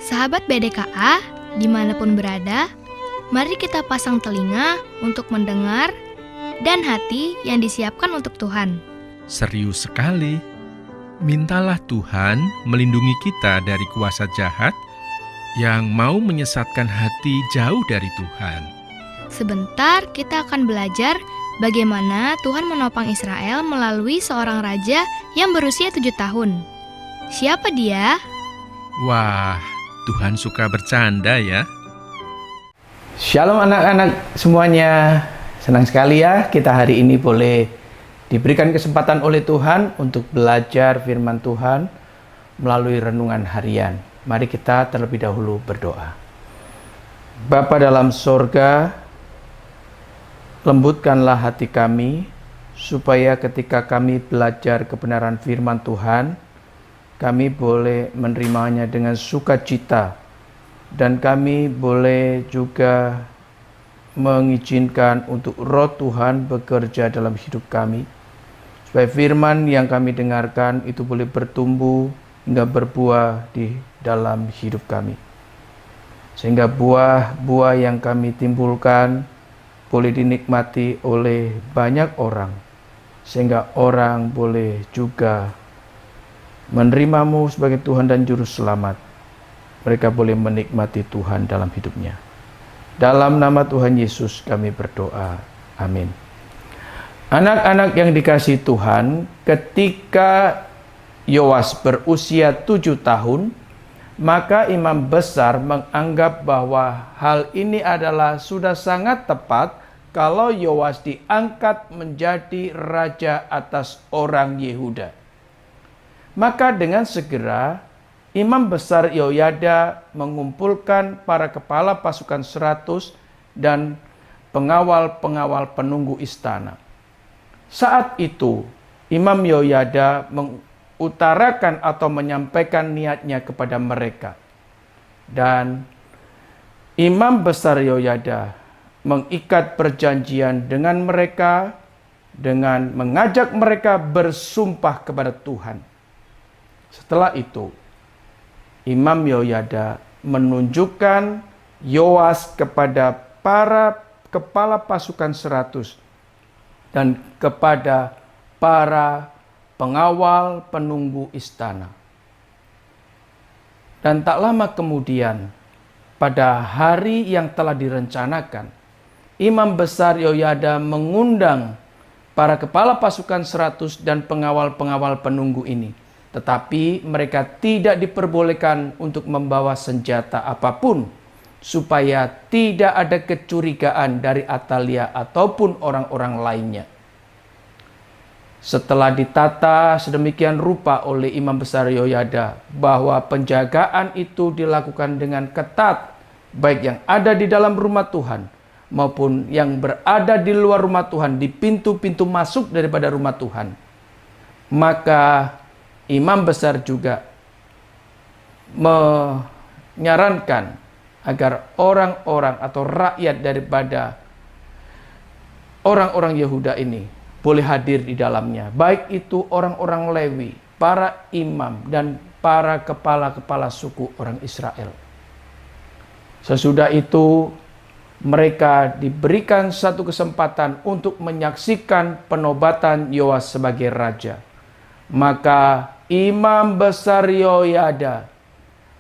Sahabat BDKA, dimanapun berada, mari kita pasang telinga untuk mendengar dan hati yang disiapkan untuk Tuhan. Serius sekali. Mintalah Tuhan melindungi kita dari kuasa jahat yang mau menyesatkan hati jauh dari Tuhan. Sebentar kita akan belajar bagaimana Tuhan menopang Israel melalui seorang raja yang berusia 7 tahun. Siapa dia? Wah, Tuhan suka bercanda ya. Shalom anak-anak semuanya. Senang sekali ya kita hari ini boleh diberikan kesempatan oleh Tuhan untuk belajar firman Tuhan melalui renungan harian. Mari kita terlebih dahulu berdoa. Bapa dalam sorga, lembutkanlah hati kami, supaya ketika kami belajar kebenaran firman Tuhan, kami boleh menerimanya dengan sukacita, dan kami boleh juga mengizinkan untuk Roh Tuhan bekerja dalam hidup kami, supaya firman yang kami dengarkan itu boleh bertumbuh hingga berbuah di dalam hidup kami, sehingga buah-buah yang kami timbulkan boleh dinikmati oleh banyak orang, sehingga orang boleh juga menerimamu sebagai Tuhan dan Juru Selamat. Mereka boleh menikmati Tuhan dalam hidupnya. Dalam nama Tuhan Yesus kami berdoa. Amin. Anak-anak yang dikasihi Tuhan, ketika Yoas berusia 7 tahun, maka imam besar menganggap bahwa hal ini adalah sudah sangat tepat kalau Yoas diangkat menjadi raja atas orang Yehuda. Maka dengan segera imam besar Yoyada mengumpulkan para kepala pasukan 100 dan pengawal-pengawal penunggu istana. Saat itu Imam Yoyada mengutarakan atau menyampaikan niatnya kepada mereka. Dan imam besar Yoyada mengikat perjanjian dengan mereka dengan mengajak mereka bersumpah kepada Tuhan. Setelah itu, Imam Yoyada menunjukkan Yoas kepada para kepala pasukan 100 dan kepada para pengawal penunggu istana. Dan tak lama kemudian, pada hari yang telah direncanakan, Imam besar Yoyada mengundang para kepala pasukan 100 dan pengawal-pengawal penunggu ini. Tetapi mereka tidak diperbolehkan untuk membawa senjata apapun, supaya tidak ada kecurigaan dari Atalia ataupun orang-orang lainnya. Setelah ditata sedemikian rupa oleh Imam besar Yoyada bahwa penjagaan itu dilakukan dengan ketat, baik yang ada di dalam rumah Tuhan maupun yang berada di luar rumah Tuhan, di pintu-pintu masuk daripada rumah Tuhan, maka imam besar juga menyarankan agar orang-orang atau rakyat daripada orang-orang Yehuda ini boleh hadir di dalamnya, baik itu orang-orang Lewi, para imam, dan para kepala-kepala suku orang Israel. Sesudah itu mereka diberikan satu kesempatan untuk menyaksikan penobatan Yoas sebagai raja. Maka imam besar Yoyada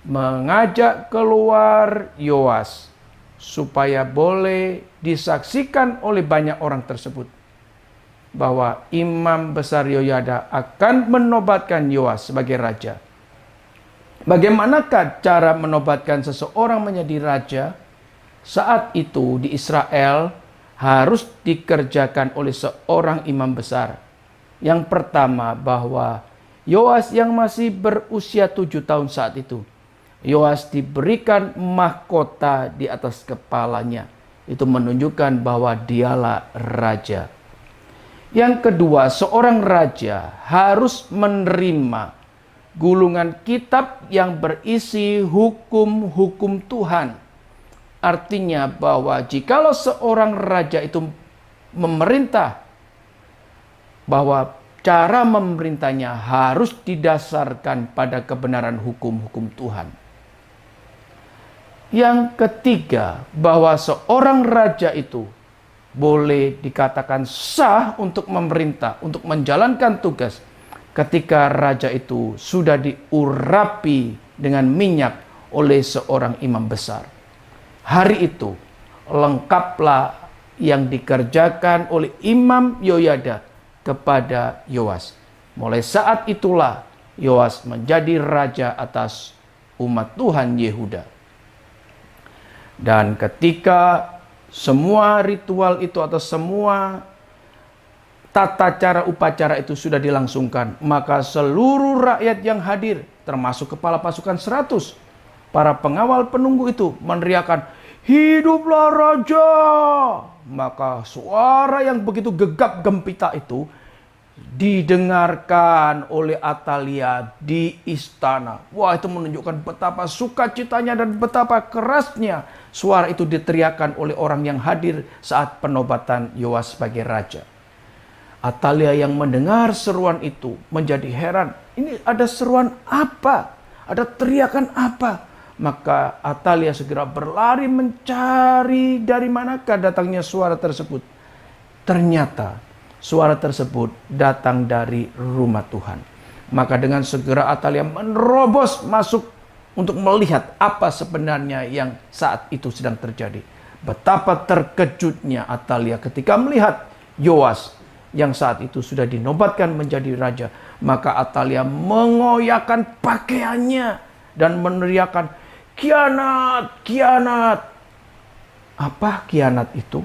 mengajak keluar Yoas supaya boleh disaksikan oleh banyak orang tersebut bahwa imam besar Yoyada akan menobatkan Yoas sebagai raja. Bagaimanakah cara menobatkan seseorang menjadi raja? Saat itu di Israel harus dikerjakan oleh seorang imam besar. Yang pertama, bahwa Yoas yang masih berusia 7 tahun saat itu, Yoas diberikan mahkota di atas kepalanya. Itu menunjukkan bahwa dialah raja. Yang kedua, seorang raja harus menerima gulungan kitab yang berisi hukum-hukum Tuhan. Artinya bahwa jikalau seorang raja itu memerintah, bahwa cara memerintahnya harus didasarkan pada kebenaran hukum-hukum Tuhan. Yang ketiga, bahwa seorang raja itu boleh dikatakan sah untuk memerintah, untuk menjalankan tugas ketika raja itu sudah diurapi dengan minyak oleh seorang imam besar. Hari itu lengkaplah yang dikerjakan oleh Imam Yoyada kepada Yoas. Mulai saat itulah Yoas menjadi raja atas umat Tuhan Yehuda. Dan ketika semua ritual itu atau semua tata cara upacara itu sudah dilangsungkan, maka seluruh rakyat yang hadir, termasuk kepala pasukan 100, para pengawal penunggu itu meneriakkan, "Hiduplah raja!" Maka suara yang begitu gegap gempita itu didengarkan oleh Atalia di istana. Wah, itu menunjukkan betapa sukacitanya dan betapa kerasnya suara itu diteriakkan oleh orang yang hadir saat penobatan Yoas sebagai raja. Atalia yang mendengar seruan itu menjadi heran. Ini ada seruan apa? Ada teriakan apa? Maka Atalia segera berlari mencari dari manakah datangnya suara tersebut. Ternyata suara tersebut datang dari rumah Tuhan. Maka dengan segera Atalia menerobos masuk untuk melihat apa sebenarnya yang saat itu sedang terjadi. Betapa terkejutnya Atalia ketika melihat Yoas yang saat itu sudah dinobatkan menjadi raja. Maka Atalia mengoyakkan pakaiannya dan meneriakkan, "Kianat, kianat!" Apa kianat itu?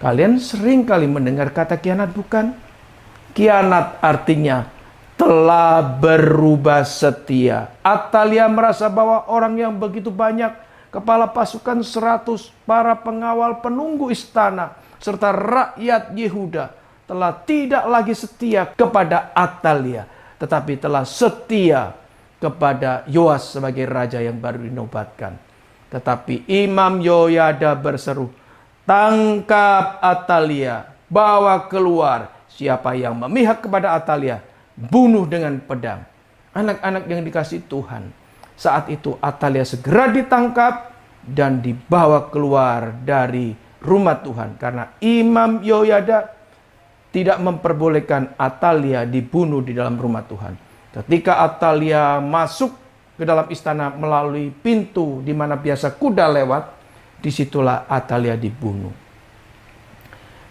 Kalian sering kali mendengar kata kianat, bukan? Kianat artinya telah berubah setia. Atalia merasa bahwa orang yang begitu banyak, kepala pasukan 100, para pengawal penunggu istana, serta rakyat Yehuda telah tidak lagi setia kepada Atalia, tetapi telah setia kepada Yoas sebagai raja yang baru dinobatkan. Tetapi Imam Yoyada berseru, "Tangkap Atalia, bawa keluar. Siapa yang memihak kepada Atalia, bunuh dengan pedang." Anak-anak yang dikasihi Tuhan, saat itu Atalia segera ditangkap dan dibawa keluar dari rumah Tuhan. Karena Imam Yoyada tidak memperbolehkan Atalia dibunuh di dalam rumah Tuhan. Ketika Atalia masuk ke dalam istana melalui pintu di mana biasa kuda lewat, disitulah Atalia dibunuh.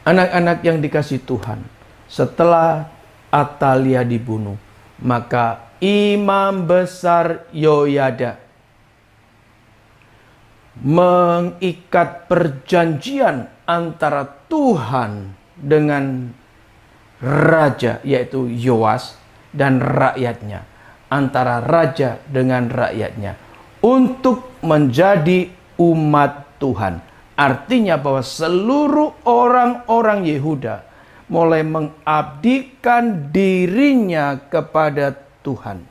Anak-anak yang dikasihi Tuhan, setelah Atalia dibunuh, maka Imam Besar Yoyada mengikat perjanjian antara Tuhan dengan raja, yaitu Yoas, dan rakyatnya, antara raja dengan rakyatnya, untuk menjadi umat Tuhan. Artinya bahwa seluruh orang-orang Yehuda mulai mengabdikan dirinya kepada Tuhan.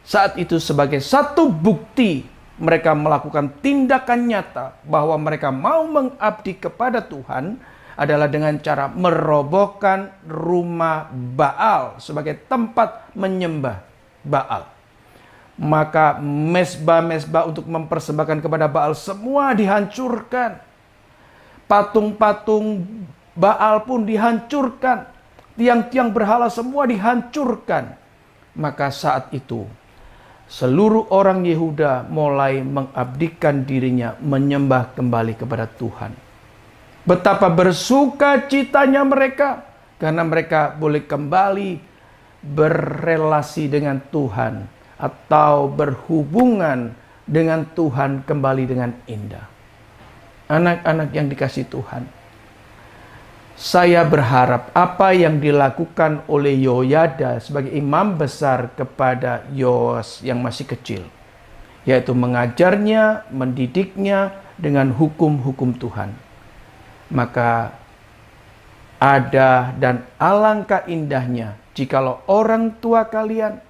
Saat itu sebagai satu bukti mereka melakukan tindakan nyata bahwa mereka mau mengabdi kepada Tuhan adalah dengan cara merobohkan rumah Baal sebagai tempat menyembah Baal. Maka mesbah-mesbah untuk mempersembahkan kepada Baal semua dihancurkan. Patung-patung Baal pun dihancurkan. Tiang-tiang berhala semua dihancurkan. Maka saat itu seluruh orang Yehuda mulai mengabdikan dirinya menyembah kembali kepada Tuhan. Betapa bersukacitanya mereka karena mereka boleh kembali berrelasi dengan Tuhan atau berhubungan dengan Tuhan kembali dengan indah. Anak-anak yang dikasihi Tuhan, saya berharap apa yang dilakukan oleh Yoyada sebagai imam besar kepada Yoas yang masih kecil, yaitu mengajarnya, mendidiknya dengan hukum-hukum Tuhan, maka ada dan alangkah indahnya jikalau orang tua kalian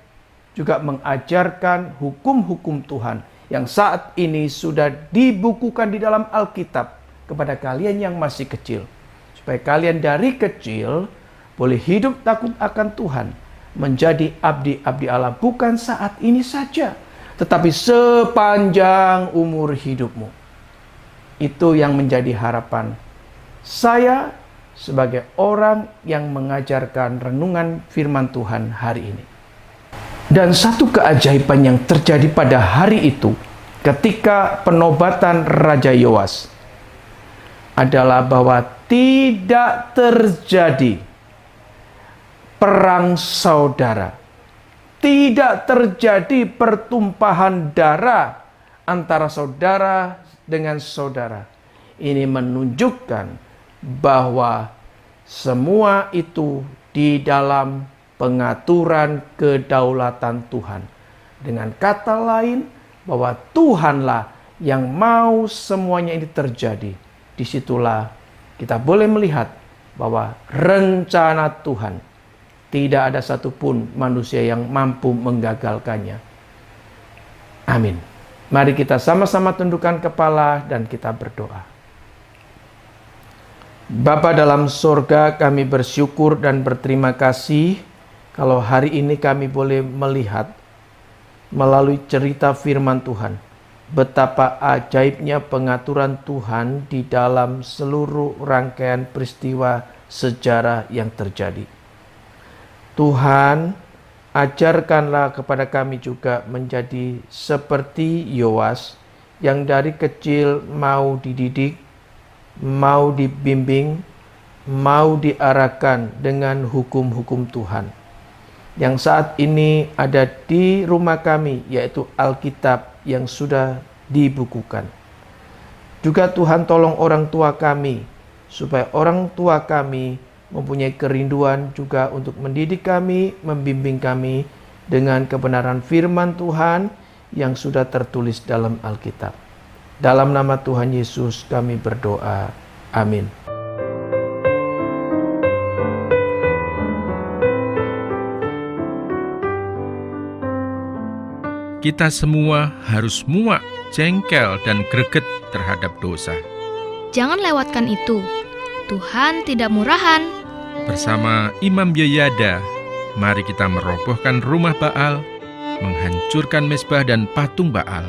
juga mengajarkan hukum-hukum Tuhan yang saat ini sudah dibukukan di dalam Alkitab kepada kalian yang masih kecil. Supaya kalian dari kecil boleh hidup takut akan Tuhan, menjadi abdi-abdi Allah bukan saat ini saja, tetapi sepanjang umur hidupmu. Itu yang menjadi harapan saya sebagai orang yang mengajarkan renungan firman Tuhan hari ini. Dan satu keajaiban yang terjadi pada hari itu ketika penobatan Raja Yoas adalah bahwa tidak terjadi perang saudara. Tidak terjadi pertumpahan darah antara saudara dengan saudara. Ini menunjukkan bahwa semua itu di dalam pengaturan kedaulatan Tuhan. Dengan kata lain, bahwa Tuhanlah yang mau semuanya ini terjadi. Disitulah kita boleh melihat bahwa rencana Tuhan tidak ada satupun manusia yang mampu menggagalkannya. Amin. Mari kita sama-sama tundukkan kepala dan kita berdoa. Bapa dalam sorga, kami bersyukur dan berterima kasih kalau hari ini kami boleh melihat melalui cerita firman Tuhan betapa ajaibnya pengaturan Tuhan di dalam seluruh rangkaian peristiwa sejarah yang terjadi. Tuhan, ajarkanlah kepada kami juga menjadi seperti Yoas yang dari kecil mau dididik, mau dibimbing, mau diarahkan dengan hukum-hukum Tuhan. Yang saat ini ada di rumah kami, yaitu Alkitab yang sudah dibukukan. Juga Tuhan tolong orang tua kami, supaya orang tua kami mempunyai kerinduan juga untuk mendidik kami, membimbing kami dengan kebenaran firman Tuhan yang sudah tertulis dalam Alkitab. Dalam nama Tuhan Yesus kami berdoa. Amin. Kita semua harus muak, jengkel, dan greget terhadap dosa. Jangan lewatkan itu. Tuhan tidak murahan. Bersama Imam Yoyada, mari kita merobohkan rumah Baal, menghancurkan mezbah dan patung Baal.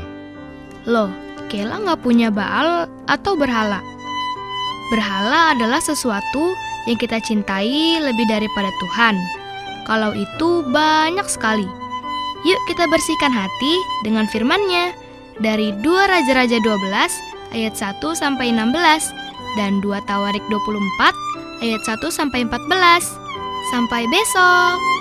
Loh, Kela nggak punya Baal atau berhala? Berhala adalah sesuatu yang kita cintai lebih daripada Tuhan. Kalau itu banyak sekali. Yuk kita bersihkan hati dengan firman-Nya dari 2 Raja-Raja 12 ayat 1 sampai 16 dan 2 Tawarik 24 ayat 1 sampai 14. Sampai besok.